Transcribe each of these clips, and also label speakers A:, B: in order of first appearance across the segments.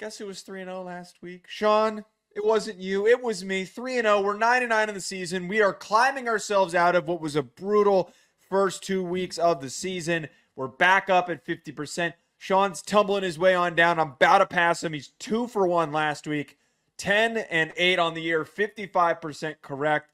A: Guess who was 3-0 last week? Sean, it wasn't you. It was me. 3-0. We're 9-9 in the season. We are climbing ourselves out of what was a brutal first 2 weeks of the season. We're back up at 50%. Sean's tumbling his way on down. I'm about to pass him. He's 2 for 1 last week. 10-8 on the year. 55% correct.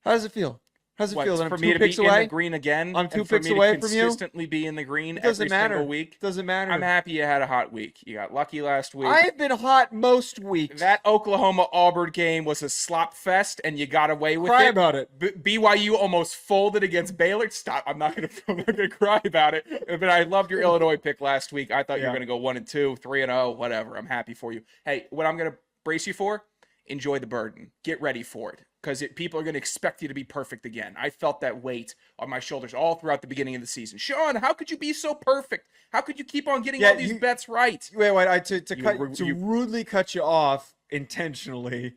A: How does it feel? How's it feel? That
B: for
A: I'm
B: me
A: 2
B: to be
A: picks
B: in
A: away?
B: the green again?
A: I'm 2
B: and for
A: picks
B: me to
A: away from you?
B: consistently be in the green
A: It doesn't
B: every
A: matter.
B: single week?
A: Doesn't matter.
B: I'm happy you had a hot week. You got lucky last week.
A: I have been hot most weeks.
B: That Oklahoma-Auburn game was a slop fest, and you got away with
A: Cry
B: it.
A: about it.
B: BYU almost folded against Baylor. Stop. I'm not gonna cry about it. But I loved your Illinois pick last week. I thought you were gonna go 1-2, 3-0, whatever. I'm happy for you. Hey, what I'm gonna brace you for? Enjoy the burden. Get ready for it. Because people are going to expect you to be perfect again. I felt that weight on my shoulders all throughout the beginning of the season. Sean, how could you be so perfect? How could you keep on getting all these bets right?
A: Wait. To rudely cut you off intentionally.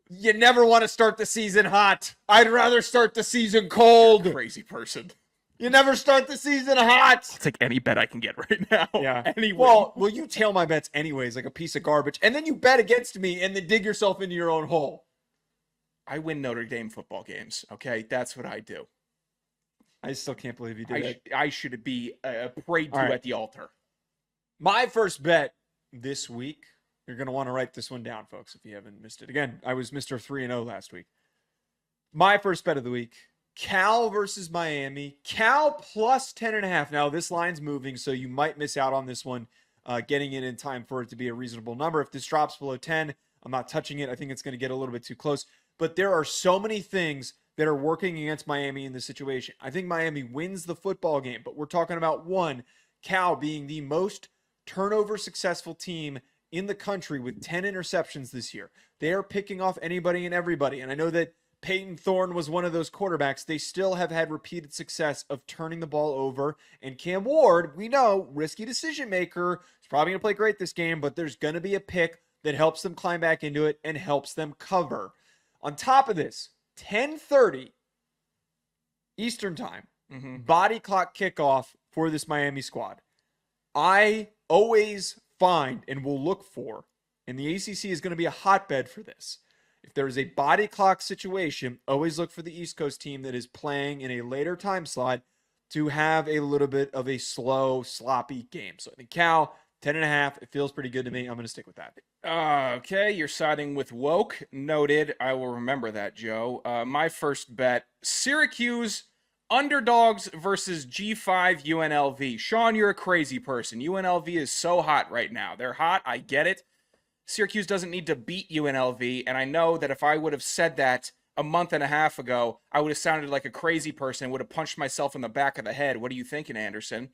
A: You never want to start the season hot. I'd rather start the season cold.
B: Crazy person.
A: You never start the season hot.
B: I'll take any bet I can get right now.
A: Yeah.
B: Anyway.
A: Well, you tail my bets anyways, like a piece of garbage, and then you bet against me, and then dig yourself into your own hole.
B: I win Notre Dame football games, okay? That's what I do.
A: I still can't believe you did it.
B: I should be prayed to at the altar.
A: My first bet this week, you're going to want to write this one down, folks, if you haven't missed it. Again, I was Mr. 3-0 last week. My first bet of the week, Cal versus Miami. Cal plus 10.5. Now, this line's moving, so you might miss out on this one, getting in time for it to be a reasonable number. If this drops below 10, I'm not touching it. I think it's going to get a little bit too close. But there are so many things that are working against Miami in this situation. I think Miami wins the football game, but we're talking about one, Cal being the most turnover successful team in the country with 10 interceptions this year. They are picking off anybody and everybody. And I know that Peyton Thorne was one of those quarterbacks. They still have had repeated success of turning the ball over. And Cam Ward, we know, risky decision maker, is probably going to play great this game, but there's going to be a pick that helps them climb back into it and helps them cover. On top of this, 10:30 Eastern time, body clock kickoff for this Miami squad. I always find and will look for, and the ACC is going to be a hotbed for this. If there is a body clock situation, always look for the East Coast team that is playing in a later time slot to have a little bit of a slow, sloppy game. So I think Cal, 10.5, it feels pretty good to me. I'm going to stick with that.
B: Okay, you're siding with woke. Noted. I will remember that, Joe. My first bet, Syracuse underdogs versus G5 UNLV. Sean, you're a crazy person. UNLV is so hot right now. They're hot. I get it. Syracuse doesn't need to beat UNLV, and I know that if I would have said that a month and a half ago, I would have sounded like a crazy person and would have punched myself in the back of the head. What are you thinking, Anderson?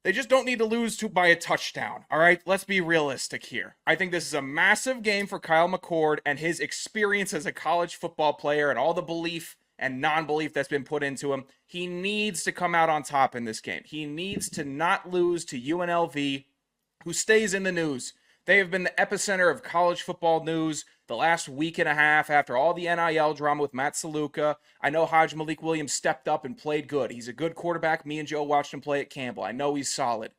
B: They just don't need to lose by a touchdown, all right? Let's be realistic here. I think this is a massive game for Kyle McCord and his experience as a college football player and all the belief and non-belief that's been put into him. He needs to come out on top in this game. He needs to not lose to UNLV, who stays in the news. They have been the epicenter of college football news the last week and a half after all the NIL drama with Matt Saluka. I know Malik Williams stepped up and played good. He's a good quarterback. Me and Joe watched him play at Campbell. I know he's solid.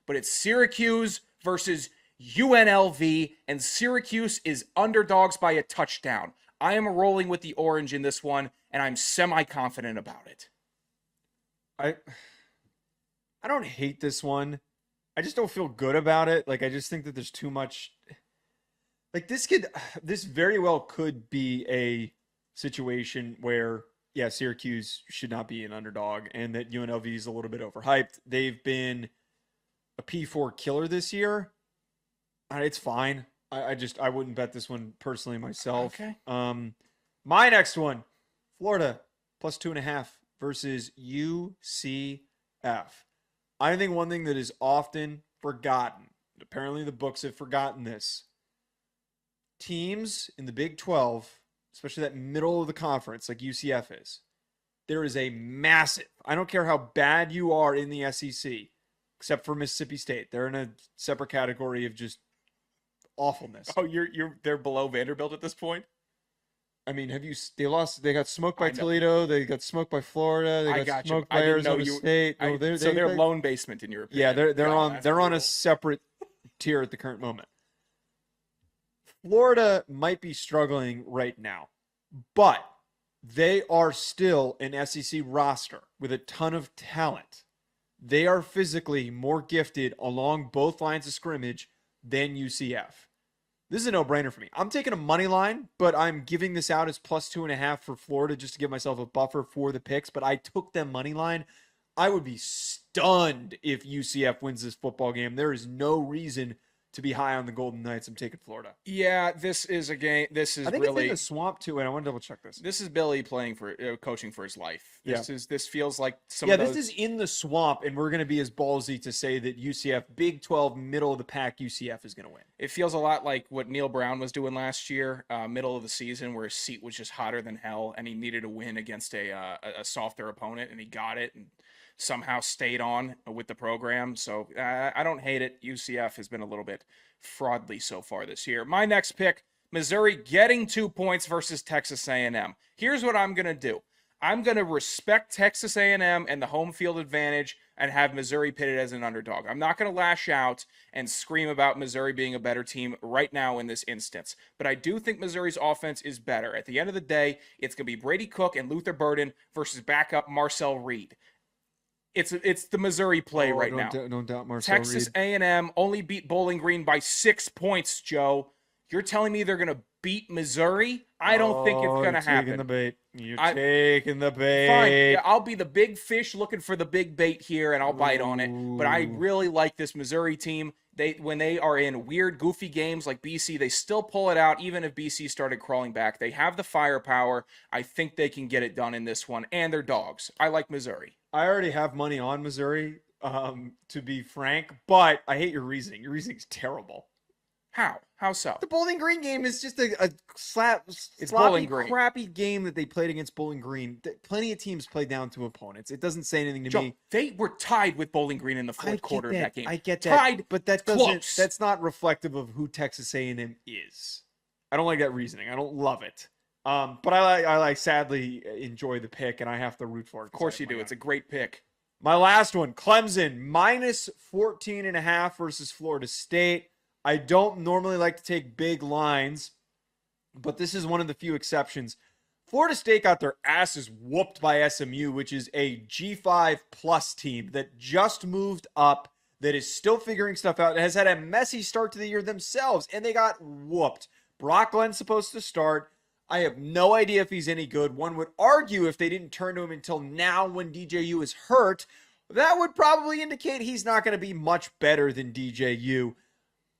B: But it's Syracuse versus UNLV, and Syracuse is underdogs by a touchdown. I am rolling with the orange in this one, and I'm semi-confident about it.
A: I don't hate this one. I just don't feel good about it. Like, I just think that there's too much. Like, this very well could be a situation where, yeah, Syracuse should not be an underdog and that UNLV is a little bit overhyped. They've been a P4 killer this year. It's fine. I wouldn't bet this one personally myself.
B: Okay.
A: My next one, Florida plus 2.5 versus UCF. I think one thing that is often forgotten, apparently the books have forgotten this, teams in the Big 12, especially that middle of the conference like UCF is, there is a massive, I don't care how bad you are in the SEC, except for Mississippi State. They're in a separate category of just awfulness.
B: Oh, they're below Vanderbilt at this point?
A: I mean, they got smoked by Toledo, they got smoked by Florida, they got smoked by Arizona State.
B: They're lone basement in your opinion.
A: Yeah, they're on a separate tier at the current moment. Florida might be struggling right now, but they are still an SEC roster with a ton of talent. They are physically more gifted along both lines of scrimmage than UCF. This is a no-brainer for me. I'm taking a money line, but I'm giving this out as plus 2.5 for Florida just to give myself a buffer for the picks, but I took them money line. I would be stunned if UCF wins this football game. There is no reason to be high on the Golden Knights. I'm taking Florida.
B: Yeah, this is a game. This is
A: I think
B: really
A: it's in the swamp too, and I want to double check this.
B: This is Billy playing for coaching for his life. This feels like some.
A: Yeah,
B: of those...
A: this is in the swamp, and we're going to be as ballsy to say that UCF, Big 12, middle of the pack, UCF is going to win.
B: It feels a lot like what Neil Brown was doing last year, middle of the season, where his seat was just hotter than hell, and he needed a win against a softer opponent, and he got it, and somehow stayed on with the program. So I don't hate it. UCF has been a little bit fraudly so far this year. My next pick, Missouri getting 2 points versus Texas A&M. Here's what I'm going to do. I'm going to respect Texas A&M and the home field advantage and have Missouri pitted as an underdog. I'm not going to lash out and scream about Missouri being a better team right now in this instance. But I do think Missouri's offense is better. At the end of the day, it's going to be Brady Cook and Luther Burden versus backup Marcel Reed. It's the Missouri play right now.
A: Don't doubt Marcel
B: Texas
A: Reed.
B: A&M only beat Bowling Green by 6 points, Joe. You're telling me they're going to beat Missouri? I don't think it's going to happen.
A: Taking the bait. You're taking the bait.
B: Fine. Yeah, I'll be the big fish looking for the big bait here, and I'll bite on it. But I really like this Missouri team. When they are in weird, goofy games like BC, they still pull it out, even if BC started crawling back. They have the firepower. I think they can get it done in this one, and they're dogs. I like Missouri.
A: I already have money on Missouri, to be frank, but I hate your reasoning. Your reasoning's terrible.
B: How? How so?
A: The Bowling Green game is just a
B: It's Bowling
A: sloppy,
B: Green.
A: crappy game that they played against Bowling Green. Plenty of teams play down to opponents. It doesn't say anything to
B: Joe,
A: me.
B: they were tied with Bowling Green in the fourth quarter of that game.
A: I get that,
B: Tied,
A: but that doesn't.
B: close.
A: That's not reflective of who Texas A&M is. I don't like that reasoning. I don't love it. But I sadly enjoy the pick, and I have to root for it.
B: Of course you do. It's a great pick.
A: My last one, Clemson, minus 14.5 versus Florida State. I don't normally like to take big lines, but this is one of the few exceptions. Florida State got their asses whooped by SMU, which is a G5 plus team that just moved up, that is still figuring stuff out, and has had a messy start to the year themselves, and they got whooped. Brock Glenn's supposed to start. I have no idea if he's any good. One would argue if they didn't turn to him until now when DJU is hurt, that would probably indicate he's not going to be much better than DJU.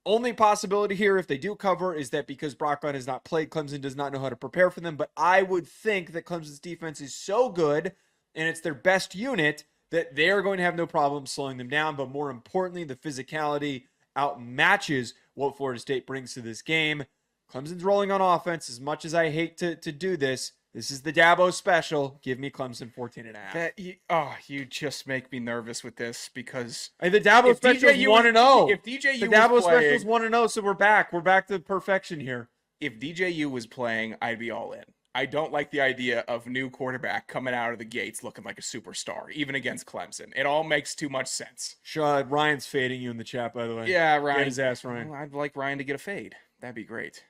A: Only possibility here, if they do cover, is that because Brock Glenn has not played, Clemson does not know how to prepare for them. But I would think that Clemson's defense is so good, and it's their best unit, that they are going to have no problem slowing them down. But more importantly, the physicality outmatches what Florida State brings to this game. Clemson's rolling on offense. As much as I hate to do this, this is the Dabo special. Give me Clemson 14.5.
B: You just make me nervous with this because
A: the Dabo special is 1-0.
B: If DJU
A: the Dabo
B: special
A: is 1-0, so we're back. We're back to perfection here.
B: If DJU was playing, I'd be all in. I don't like the idea of new quarterback coming out of the gates looking like a superstar, even against Clemson. It all makes too much sense.
A: Ryan's fading you in the chat, by the way.
B: Yeah, Ryan.
A: Get his ass, Ryan.
B: Well, I'd like Ryan to get a fade. That'd be great.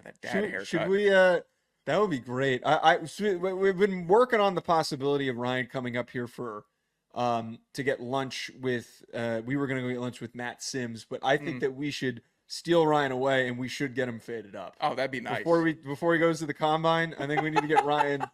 B: That dad haircut.
A: Should we? That would be great. We've been working on the possibility of Ryan coming up here for to get lunch with. We were going to go get lunch with Matt Sims, but I think that we should steal Ryan away and we should get him faded up.
B: Oh, that'd be nice.
A: Before he goes to the combine, I think we need to get Ryan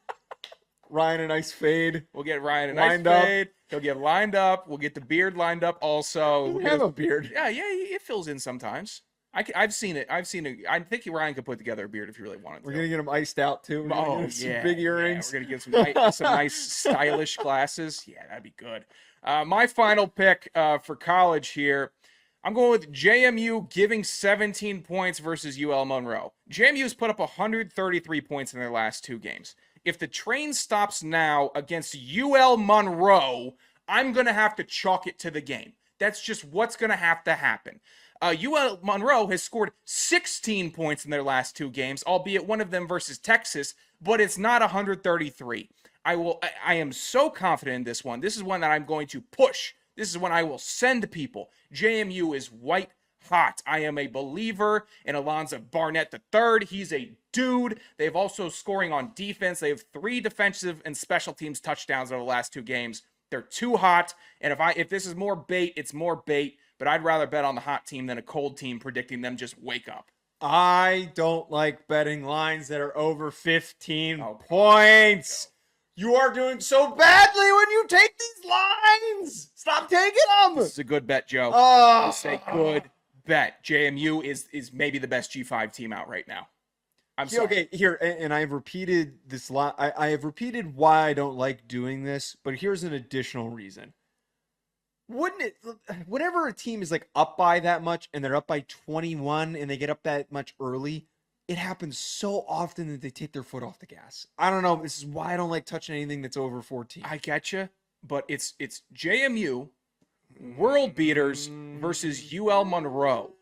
A: a nice fade.
B: We'll get Ryan a nice fade. He'll get lined up. We'll get the beard lined up also.
A: We have a beard.
B: Yeah, it fills in sometimes. I've seen it. I think Ryan could put together a beard if you really wanted to.
A: We're gonna get him iced out too. Some big earrings.
B: Yeah, we're gonna get some nice stylish glasses. Yeah, that'd be good. My final pick for college here, I'm going with JMU giving 17 points versus UL Monroe. JMU's put up 133 points in their last 2 games. If the train stops now against UL Monroe, I'm gonna have to chalk it to the game. That's just what's gonna have to happen. UL Monroe has scored 16 points in their last 2 games, albeit one of them versus Texas, but it's not 133. I am so confident in this one. This is one that I'm going to push. This is one I will send people. JMU is white hot. I am a believer in Alonzo Barnett III. He's a dude. They've also scoring on defense. They have 3 defensive and special teams touchdowns over the last 2 games. They're too hot. And if this is more bait, it's more bait. But I'd rather bet on the hot team than a cold team predicting them just wake up.
A: I don't like betting lines that are over 15 points. You are doing so badly when you take these lines. Stop taking them.
B: This is a good bet, Joe.
A: Oh,
B: It's a good bet. JMU is maybe the best G5 team out right now. I'm sorry.
A: Okay, here, and I've repeated this lot. I have repeated why I don't like doing this, but here's an additional reason. Wouldn't it, whenever a team is like up by that much and they're up by 21 and they get up that much early, it happens so often that they take their foot off the gas. I don't know. This is why I don't like touching anything that's over 14.
B: I get you, but it's JMU world beaters versus UL Monroe,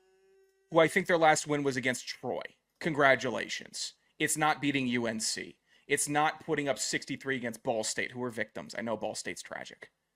B: who I think their last win was against Troy. Congratulations. It's not beating UNC. It's not putting up 63 against Ball State, who were victims. I know Ball State's tragic.